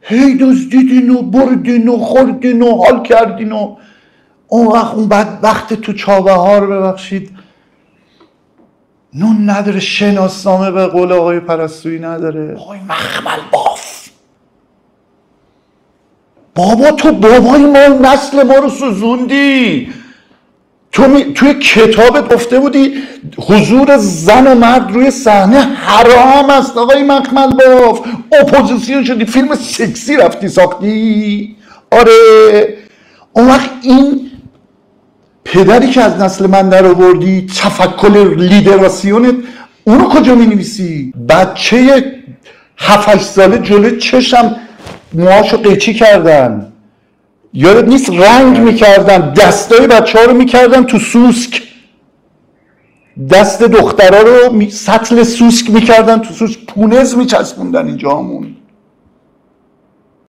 هی دزدیدین و بردین و خوردین و حال کردین و اون بدبخت تو چابهار ببخشید نون نداره، شناسنامه به قول آقای پرستویی نداره. آقای مخمل باف، بابا تو بابای ما نسل ما رو سوزوندی. توی کتابت گفته بودی حضور زن و مرد روی صحنه حرام است آقای مخمل باف، اپوزیسیون شدی، فیلم سکسی رفتی ساختی. آره اون وقت این پدری که از نسل من در آوردی، تفکر لیدراسیونت، اونو کجا می نویسی؟ بچه 7-8 ساله جلوی چشم موهاشو قیچی کردن، یادت نیست رنگ میکردن، دستای بچه ها رو میکردن تو سوسک، دست دخترها رو سطل سوسک میکردن تو سوسک، پونز میچسبوندن اینجا همون.